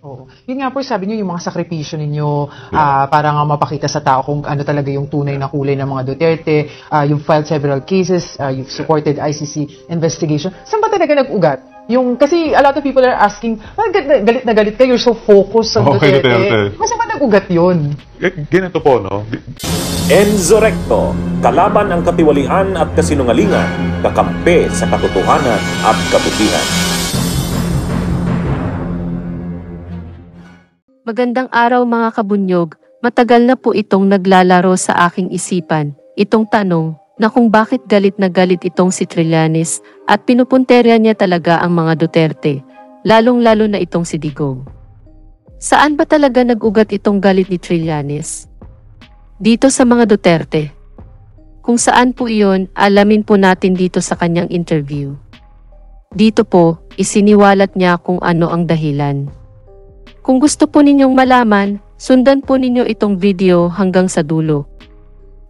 Oo. Yun nga po, sabi niyo yung mga sakripisyo ninyo para nga mapakita sa tao kung ano talaga yung tunay na kulay ng mga Duterte. You've filed several cases, you've supported ICC investigation. Saan ba talaga nag-ugat? Kasi a lot of people are asking, galit na galit ka, you're so focused sa Duterte. Saan ba nag-ugat yun? Ganito po, no? Enzo Recto, kalaban ang katiwalian at kasinungalingan, kakampi sa katotohanan at kabutihan. Magandang araw mga kabunyog, matagal na po itong naglalaro sa aking isipan, itong tanong na kung bakit galit na galit itong si Trillanes at pinupunterya niya talaga ang mga Duterte, lalong-lalo na itong si Digong. Saan ba talaga nag-ugat itong galit ni Trillanes? Dito sa mga Duterte. Kung saan po iyon, alamin po natin dito sa kanyang interview. Dito po, isiniwalat niya kung ano ang dahilan. Kung gusto po ninyong malaman, sundan po ninyo itong video hanggang sa dulo.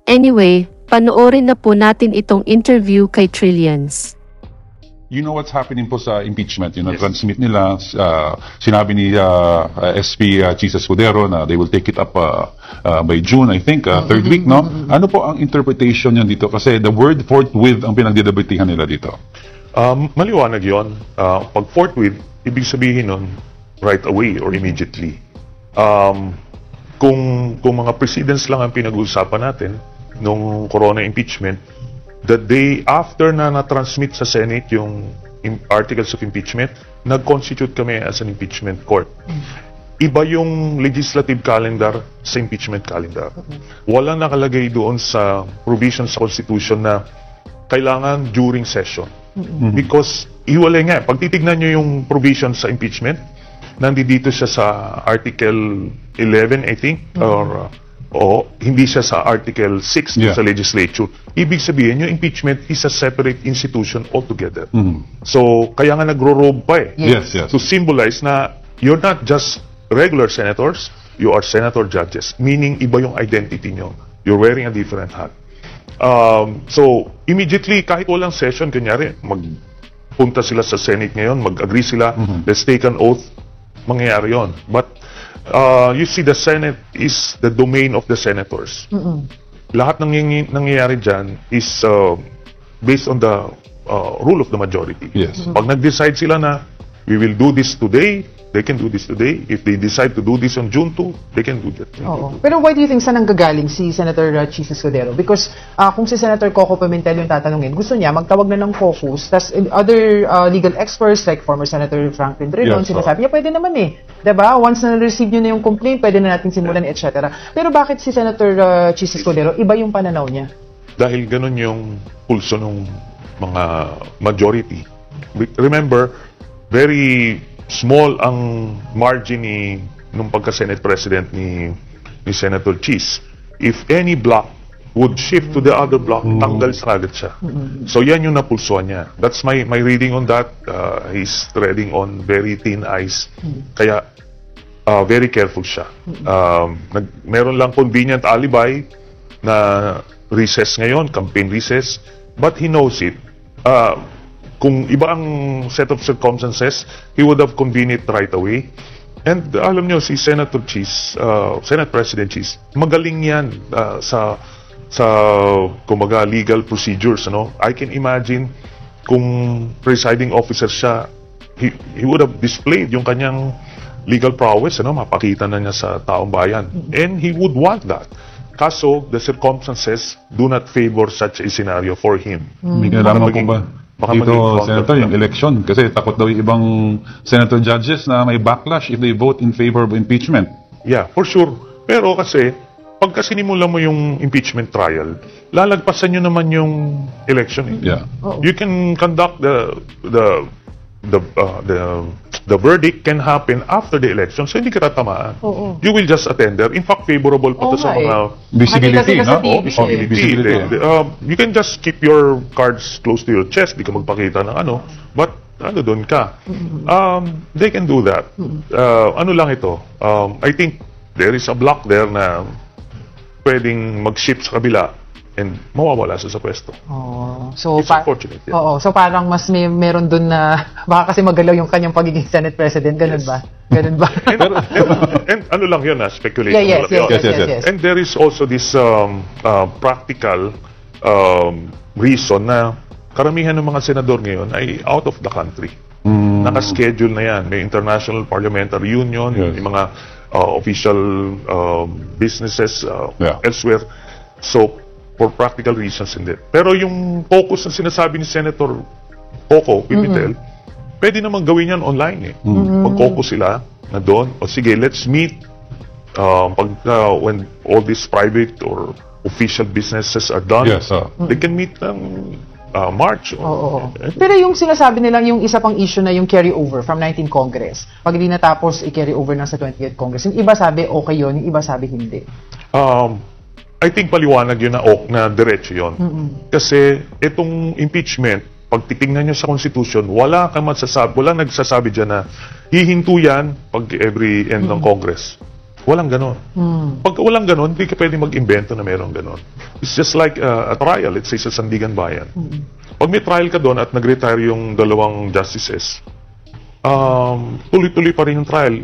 Anyway, panoorin na po natin itong interview kay Trillians. You know what's happening po sa impeachment, yung transmit nila, sinabi ni SP Chis Escudero na they will take it up by June, I think, third week, no? Ano po ang interpretation niyan dito? Kasi the word forthwith ang pinagdidebatihan nila dito. Maliwanag yun. Pag forthwith, ibig sabihin nun, right away or immediately. Kung mga precedents lang ang pinag-uusapan natin nung corona impeachment, the day after na na-transmit sa Senate yung articles of impeachment, nag-constitute kami as an impeachment court. Iba yung legislative calendar sa impeachment calendar. Walang nakalagay doon sa provision sa Constitution na kailangan during session. Because iwalay nga, pag titignan nyo yung provision sa impeachment, nandito siya sa Article 11, I think, or hindi siya sa Article 6 sa legislature. Ibig sabihin, yung impeachment is a separate institution altogether. So, kaya nga nagro-robe pa eh. Yes. To symbolize na you're not just regular senators, you are senator judges. Meaning, iba yung identity nyo. You're wearing a different hat. So, immediately, kahit walang session, kanyari, magpunta sila sa Senate ngayon, mag-agree sila, let's take an oath, mangyayari yon. But you see, the Senate is the domain of the senators. Lahat ng nangyayari dyan is based on the rule of the majority. Yes. Pag nag-decide sila na we will do this today, they can do this today. If they decide to do this on June 2, they can do that. Pero why do you think saan nanggagaling si Senator Chis Escudero? Because kung si Senator Coco Pimentel yung tatanungin, gusto niya magtawag na ng caucus, tas other legal experts like former Senator Franklin Drilon, sinasabi niya, pwede naman eh. Diba? Once na receive niyo na yung complaint, pwede na natin simulan, etc. Pero bakit si Senator Chis Escudero, iba yung pananaw niya? Dahil ganun yung pulso ng mga majority. Remember, very small ang margin nung pagka-Senate President ni Senator Chis. If any block would shift to the other block, tanggal sa agad siya. So yan yung napulsuan niya. That's my reading on that. He's treading on very thin ice. Kaya very careful siya. Meron lang convenient alibi na recess ngayon, campaign recess, but he knows it. Kung iba ang set of circumstances, he would have convened it right away. And alam nyo, si Senator Chis, Senate President Chis, magaling yan sa kumaga legal procedures. I can imagine kung presiding officer siya, he would have displayed yung kanyang legal prowess, mapakita na niya sa taong bayan. And he would want that. Kaso, the circumstances do not favor such a scenario for him. May kinalaman po ba dito, Senator, yung election? Kasi takot daw yung ibang Senator judges na may backlash if they vote in favor of impeachment. Yeah, for sure. Pero kasi, pagka sinimula mo yung impeachment trial, lalagpasan nyo naman yung election. Yeah. You can conduct the verdict can happen after the election, so hindi ka tatamaan. You will just attend there. In fact, favorable po to sa mga visibility, no? Visibility. You can just keep your cards close to your chest, di ka magpakita ng ano, but doon ka. They can do that. Ano lang ito? I think there is a block there na pwedeng mag-shift sa kabila and mawawala sa pwesto. Oh, so It's unfortunate. Yeah. Oo, so parang mas meron dun na baka kasi magalaw yung kanyang pagiging Senate President, ganun ba? Ganun ba? And ano lang yun, speculation. yes, lang yun. Yes. And there is also this practical reason na karamihan ng mga senador ngayon ay out of the country. Naka-schedule na yan. May International Parliamentary Union, Yes. yung mga official businesses Yeah. elsewhere. So, for practical reasons, hindi. Pero yung focus na sinasabi ni Senator Coco Pimentel, pwede naman gawin yan online eh. Mag-focus sila na doon, o sige, let's meet when all these private or official businesses are done. Yes, They can meet March. Oo. Pero yung sinasabi nilang yung isa pang issue na yung carry over from 19th Congress, pag hindi natapos i-carry over na sa 20th Congress, yung iba sabi okay yun, yung iba sabi hindi. I think paliwanag yun na diretso yun. Kasi itong impeachment, pag titingnan nyo sa Constitution, wala nagsasabi dyan na hihinto yan pag every end ng Congress. Walang ganon. Pag walang ganon, hindi ka pwede mag-invento na meron ganon. It's just like a trial, let's say sa Sandigan Bayan. Pag may trial ka doon at nag-retire yung dalawang justices, tuloy-tuloy pa rin yung trial.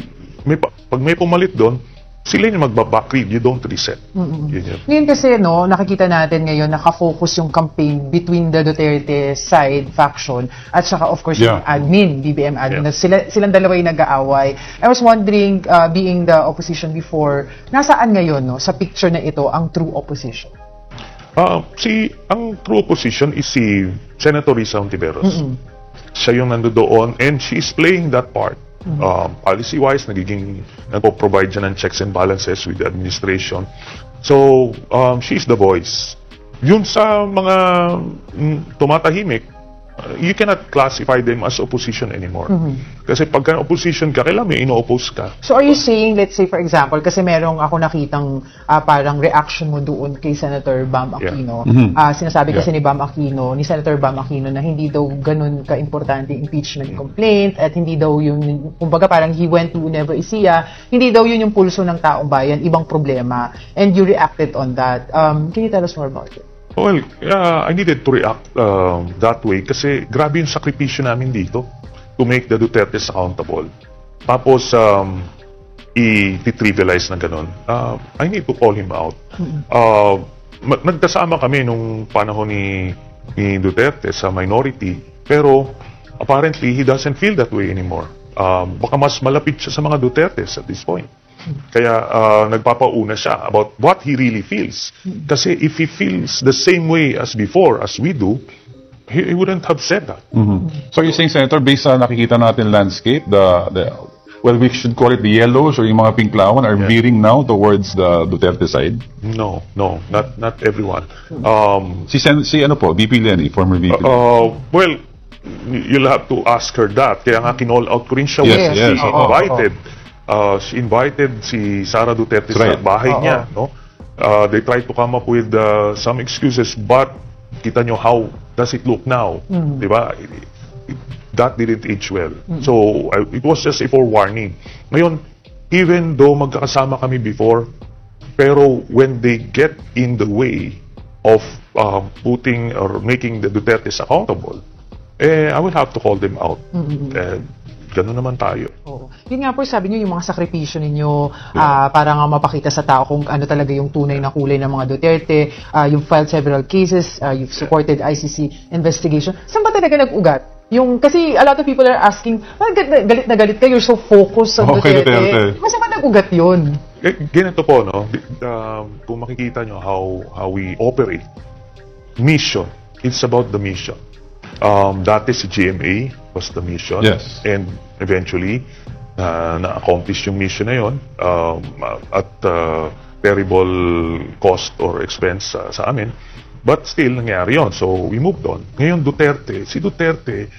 Pag may pumalit doon, sila yung magbabackread, you don't reset. Yun yun. Ngayon kasi, nakikita natin ngayon, nakafocus yung campaign between the Duterte side, faction, at saka of course yung admin, BBM admin. Silang dalawa yung nag-aaway. I was wondering, being the opposition before, nasaan ngayon, sa picture na ito, ang true opposition? Ang true opposition is si Senator Risa Hontiveros. Siya yung nandoon and she is playing that part. Policy-wise, nagpo-provide siya ng checks and balances with the administration. So, she's the voice. Yun sa mga tumatahimik, you cannot classify them as opposition anymore. Kasi pagka opposition ka, kailangan may ino-oppose ka. So are you saying, let's say for example, kasi merong ako nakitang parang reaction mo doon kay Senator Bam Aquino. Sinasabi kasi ni Senator Bam Aquino na hindi daw ganun ka-importante impeachment complaint at hindi daw yun, kumbaga parang he went to Nueva Ecija, hindi daw yun yung pulso ng taong bayan, ibang problema. And you reacted on that. Can you tell us more about it? Well, I needed to react that way kasi grabe yung sakripisyo namin dito to make the Dutertes accountable. Tapos, i-trivialize na ganun. I need to call him out. Nagkasama kami nung panahon ni Duterte sa minority, pero apparently, he doesn't feel that way anymore. Baka mas malapit siya sa mga Dutertes at this point. Kaya nagpapauna siya about what he really feels. Kasi if he feels the same way as before, as we do, he wouldn't have said that. So you're saying, Senator, based sa nakikita natin landscape, well, we should call it the yellows or yung mga pinklawan are veering now towards the Duterte side? No, not everyone. Si ano po, VP Lenny, former VP. Well, you'll have to ask her that. Kaya nga kinall out ko rin siya. Yes. She invited si Sara Duterte sa bahay niya. No? They tried to come up with some excuses, but kita nyo how does it look now? Diba? That didn't age well. So, it was just a forewarning. Ngayon, even though magkakasama kami before, pero when they get in the way of putting or making the Dutertes accountable, I will have to call them out. Ganun naman tayo. Oo. Yun nga po, sabi niyo yung mga sakripisyo ninyo para nga mapakita sa tao kung ano talaga yung tunay na kulay ng mga Duterte. You've filed several cases, you've supported ICC investigation. Saan ba talaga nag-ugat? Kasi a lot of people are asking, galit na galit ka, you're so focused sa Duterte. Saan ba nag-ugat yun? Ganito po, no? Kung makikita nyo how we operate, mission, it's about the mission. Dati si GMA was the mission. Yes. And eventually, na-accomplish yung mission na yun at terrible cost or expense sa amin. But still, nangyari yun. So, we moved on. Ngayon, si Duterte,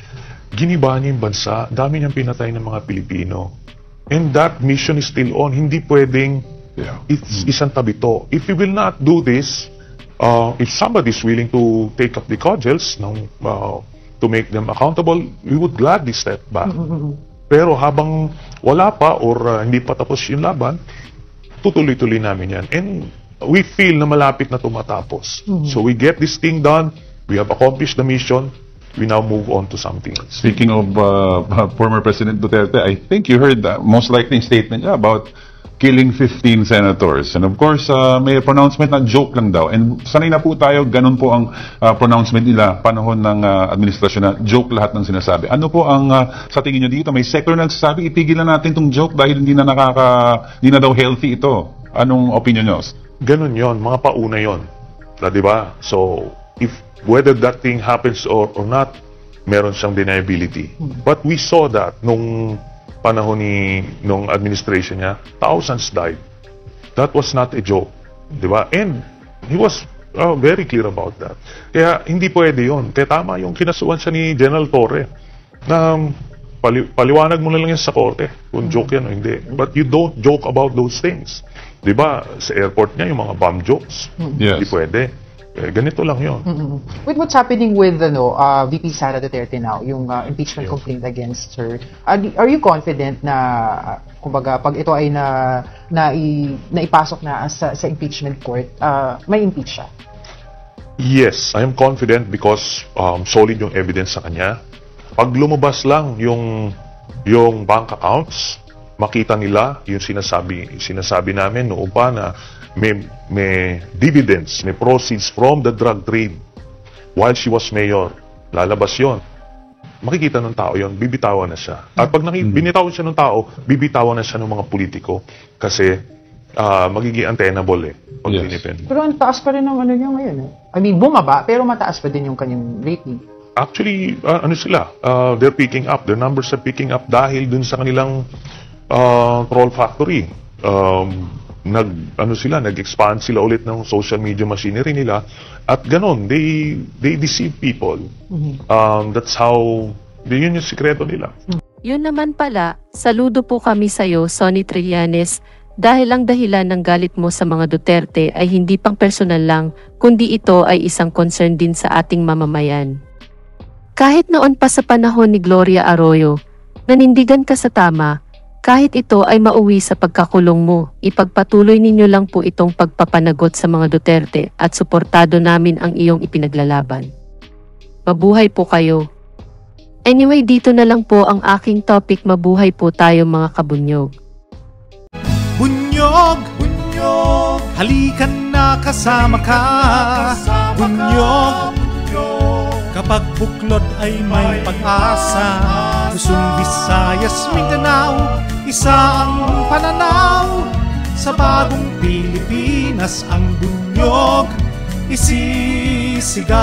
giniba niya yung bansa. Dami niyang pinatay ng mga Pilipino. And that mission is still on. Hindi pwedeng isang tabi to. If we will not do this, if somebody is willing to take up the cudgels to make them accountable, we would gladly step back. Pero habang wala pa or hindi pa tapos yung laban, tutuloy-tuloy namin yan. And we feel na malapit na tumatapos. So we get this thing done, we have accomplished the mission, we now move on to something else. Speaking of former President Duterte, I think you heard most likely statement niya about killing 15 senators. And of course, may pronouncement na joke lang daw. And sanay na po tayo, ganun po ang pronouncement nila panahon ng administrasyon na joke lahat ng sinasabi. Ano po ang sa tingin nyo dito? May sector na nagsasabi, itigil na natin itong joke dahil hindi na daw healthy ito. Anong opinion nyo? Ganun yon, mga pauna yon. Diba? So, whether that thing happens or not, meron siyang deniability. But we saw that nung panahon nung administration niya, thousands died. That was not a joke. Diba? And he was very clear about that. Kaya hindi pwede yun. Kaya tama yung kinasuhan siya ni General Torre na paliwanag mo na lang yan sa korte kung joke yan o hindi. But you don't joke about those things. Diba? Sa airport niya, yung mga bomb jokes. Yes. Hindi pwede. Ganito lang yun. With what's happening with VP Sara Duterte now, yung impeachment complaint against her, are you confident na kumbaga pag ito ay naipasok na sa impeachment court, may impeach siya? Yes, I am confident because solid yung evidence sa kanya. Pag lumabas lang yung bank accounts, makita nila yung sinasabi namin noon pa na may dividends, may proceeds from the drug trade while she was mayor. Lalabas yon. Makikita ng tao yon, bibitawan na siya. At pag binitawan siya ng tao, bibitawan na siya ng mga politiko kasi magiging untenable pag dinipin. Pero ang taas pa rin ng ano niya ngayon. I mean, bumaba, pero mataas pa din yung kanyang rating. Actually, they're picking up. Their numbers are picking up dahil dun sa kanilang troll factory. Nag-expand sila ulit ng social media machinery nila at ganon, they deceive people. That's how, yun yung sikreto nila. Yun naman pala, saludo po kami sa'yo, Sonny Trillanes, dahil ang dahilan ng galit mo sa mga Duterte ay hindi pang personal lang, kundi ito ay isang concern din sa ating mamamayan. Kahit noon pa sa panahon ni Gloria Arroyo, nanindigan ka sa tama. Kahit ito ay mauwi sa pagkakulong mo, ipagpatuloy ninyo lang po itong pagpapanagot sa mga Duterte at suportado namin ang iyong ipinaglalaban. Mabuhay po kayo. Anyway, dito na lang po ang aking topic. Mabuhay po tayo mga kabunyog. Bunyog, bunyog, halikan na kasama ka. Bunyog, kapag buklod ay may pag-asa. Luzon, Visayas, Mindanao, isa ang pananaw. Sa bagong Pilipinas ang bunyog isisigaw.